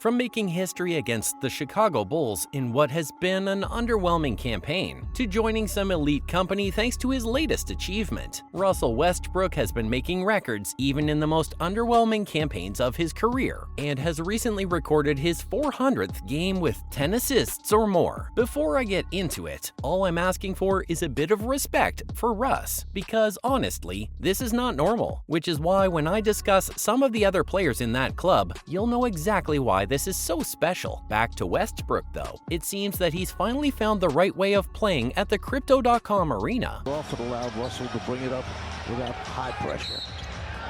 from making history against the Chicago Bulls in what has been an underwhelming campaign, to joining some elite company thanks to his latest achievement. Russell Westbrook has been making records even in the most underwhelming campaigns of his career, and has recently recorded his 400th game with 10 assists or more. Before I get into it, all I'm asking for is a bit of respect for Russ, because honestly, this is not normal, which is why when I discuss some of the other players in that club, you'll know exactly why this is so special. Back to Westbrook though, it seems that he's finally found the right way of playing at the Crypto.com arena. Often allowed Russell to bring it up without high pressure.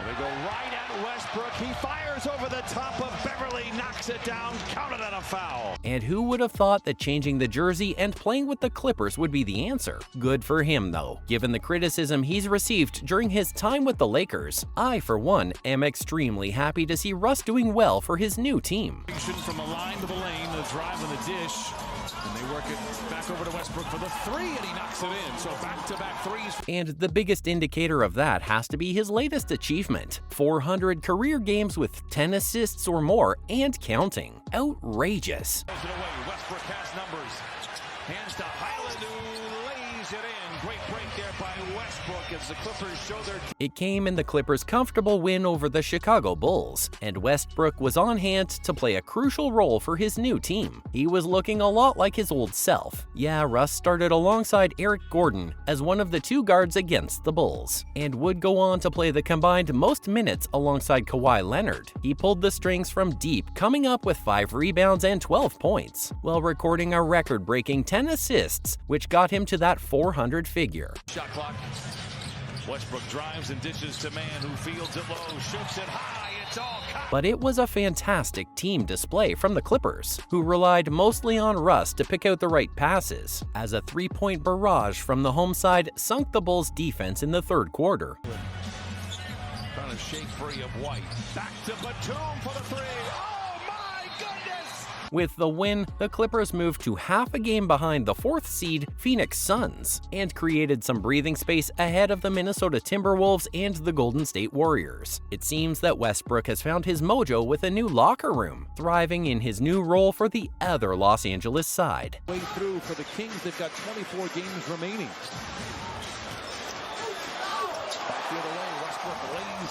They go right at Westbrook. He fires over the top of Beverly, knocks it down, counted on a foul. And who would have thought that changing the jersey and playing with the Clippers would be the answer? Good for him though, given the criticism he's received during his time with the Lakers. I, for one, am extremely happy to see Russ doing well for his new team. From the line to the lane, the drive on the dish. And they work it back over to Westbrook for the three, and he knocks it in. So back-to-back threes. And the biggest indicator of that has to be his latest achievement: 400 career games with 10 assists or more and counting. Outrageous. Westbrook has numbers. Hands to Highland, who lays it in. Great break there by Westbrook as the Clippers show their... It came in the Clippers' comfortable win over the Chicago Bulls, and Westbrook was on hand to play a crucial role for his new team. He was looking a lot like his old self. Yeah, Russ started alongside Eric Gordon as one of the two guards against the Bulls, and would go on to play the combined most minutes alongside Kawhi Leonard. He pulled the strings from deep, coming up with 5 rebounds and 12 points, while recording a record-breaking 10 assists, which got him to that 400 figure. Shot clock. Westbrook drives and dishes to man who fields it low, shoots it high, it's all cut. But it was a fantastic team display from the Clippers, who relied mostly on Russ to pick out the right passes, as a three-point barrage from the home side sunk the Bulls' defense in the third quarter. Trying to shake free of White. Back to Batum for the three. Oh my goodness! With the win, the Clippers moved to half a game behind the 4th seed Phoenix Suns, and created some breathing space ahead of the Minnesota Timberwolves and the Golden State Warriors. It seems that Westbrook has found his mojo with a new locker room, thriving in his new role for the other Los Angeles side. Way through for the Kings, they've got 24 games remaining.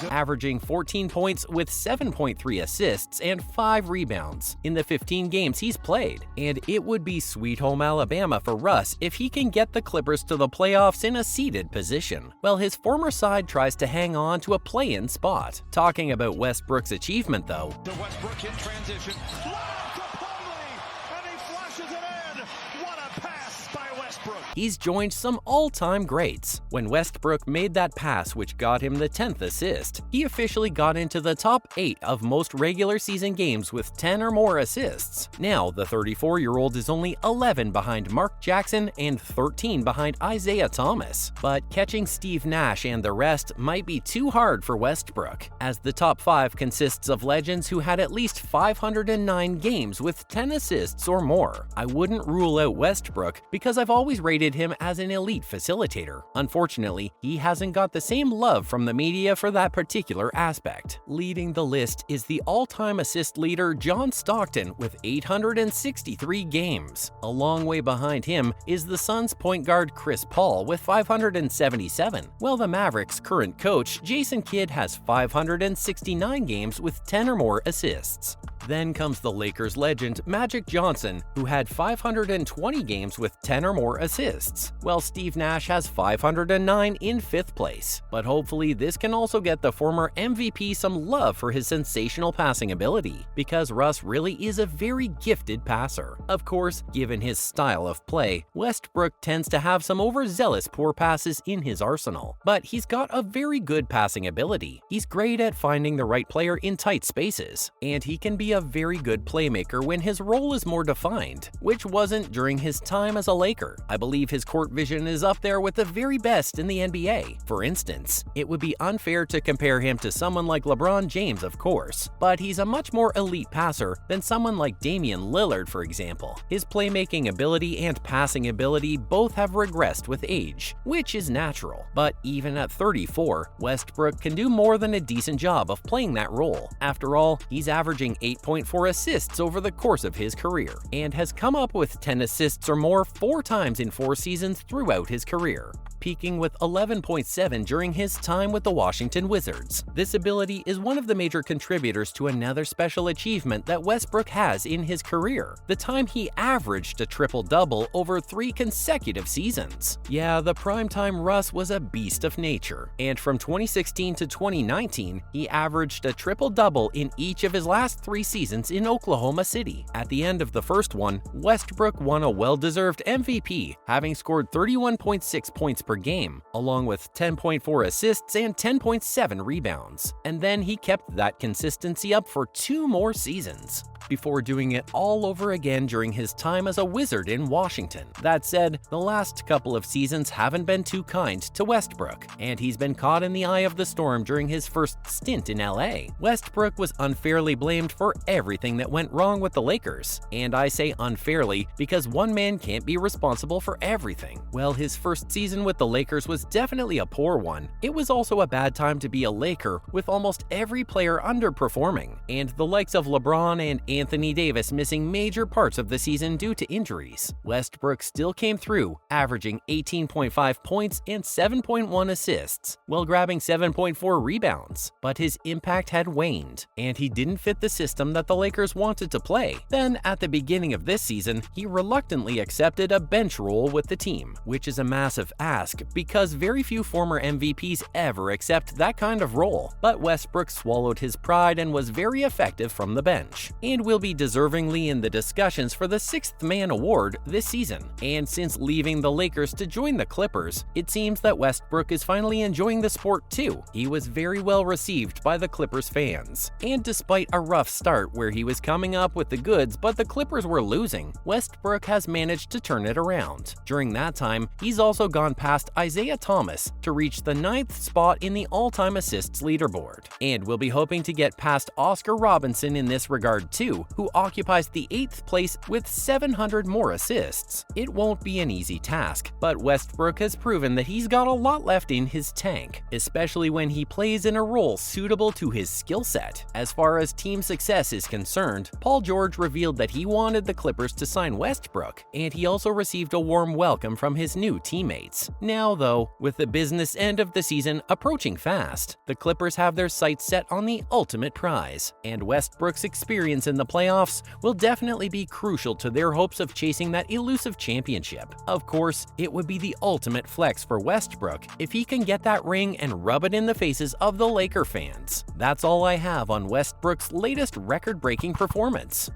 Averaging 14 points with 7.3 assists and 5 rebounds in the 15 games he's played. And it would be sweet home Alabama for Russ if he can get the Clippers to the playoffs in a seeded position, while his former side tries to hang on to a play-in spot. Talking about Westbrook's achievement though, To Westbrook in transition. Lob to Plumlee, and he flushes it in. What a pass by Westbrook. he's joined some all-time greats. When Westbrook made that pass which got him the 10th assist, he officially got into the top 8 of most regular season games with 10 or more assists. Now, the 34-year-old is only 11 behind Mark Jackson and 13 behind Isaiah Thomas. But catching Steve Nash and the rest might be too hard for Westbrook, as the top 5 consists of legends who had at least 509 games with 10 assists or more. I wouldn't rule out Westbrook because I've always rated him as an elite facilitator. Unfortunately, he hasn't got the same love from the media for that particular aspect. Leading the list is the all-time assist leader John Stockton with 863 games. A long way behind him is the Suns point guard Chris Paul with 577, while the Mavericks' current coach Jason Kidd has 569 games with 10 or more assists. Then comes the Lakers legend Magic Johnson, who had 520 games with 10 or more assists, while Steve Nash has 509 in 5th place. But hopefully this can also get the former MVP some love for his sensational passing ability, because Russ really is a very gifted passer. Of course, given his style of play, Westbrook tends to have some overzealous poor passes in his arsenal, but he's got a very good passing ability. He's great at finding the right player in tight spaces, and he can be a very good playmaker when his role is more defined, which wasn't during his time as a Laker. I believe his court vision is up there with the very best in the NBA. For instance, it would be unfair to compare him to someone like LeBron James, of course, but he's a much more elite passer than someone like Damian Lillard, for example. His playmaking ability and passing ability both have regressed with age, which is natural, but even at 34, Westbrook can do more than a decent job of playing that role. After all, he's averaging 8 8.4 assists over the course of his career, and has come up with 10 assists or more 4 times in 4 seasons throughout his career, peaking with 11.7 during his time with the Washington Wizards. This ability is one of the major contributors to another special achievement that Westbrook has in his career, the time he averaged a triple-double over 3 consecutive seasons. Yeah, the primetime Russ was a beast of nature, and from 2016 to 2019, he averaged a triple-double in each of his last 3 seasons in Oklahoma City. At the end of the first one, Westbrook won a well-deserved MVP, having scored 31.6 points per game, along with 10.4 assists and 10.7 rebounds. And then he kept that consistency up for 2 more seasons, before doing it all over again during his time as a Wizard in Washington. That said, the last couple of seasons haven't been too kind to Westbrook, and he's been caught in the eye of the storm during his first stint in LA. Westbrook was unfairly blamed for everything that went wrong with the Lakers, and I say unfairly because one man can't be responsible for everything. Well, his first season with the Lakers was definitely a poor one. It was also a bad time to be a Laker, with almost every player underperforming, and the likes of LeBron and Anthony Davis missing major parts of the season due to injuries. Westbrook still came through, averaging 18.5 points and 7.1 assists, while grabbing 7.4 rebounds. But his impact had waned, and he didn't fit the system that the Lakers wanted to play. Then, at the beginning of this season, he reluctantly accepted a bench role with the team, which is a massive ask because very few former MVPs ever accept that kind of role. But Westbrook swallowed his pride and was very effective from the bench, and will be deservingly in the discussions for the 6th Man award this season. And since leaving the Lakers to join the Clippers, it seems that Westbrook is finally enjoying the sport too. He was very well received by the Clippers fans, and despite a rough start where he was coming up with the goods but the Clippers were losing, Westbrook has managed to turn it around. During that time, he's also gone past Isaiah Thomas to reach the 9th spot in the all-time assists leaderboard, and will be hoping to get past Oscar Robinson in this regard too, who occupies the 8th place with 700 more assists. It won't be an easy task, but Westbrook has proven that he's got a lot left in his tank, especially when he plays in a role suitable to his skill set. As far as team success is concerned, Paul George revealed that he wanted the Clippers to sign Westbrook, and he also received a warm welcome from his new teammates. Now though, with the business end of the season approaching fast, the Clippers have their sights set on the ultimate prize, and Westbrook's experience in the playoffs will definitely be crucial to their hopes of chasing that elusive championship. Of course, it would be the ultimate flex for Westbrook if he can get that ring and rub it in the faces of the Laker fans. That's all I have on Westbrook's latest record-breaking performance.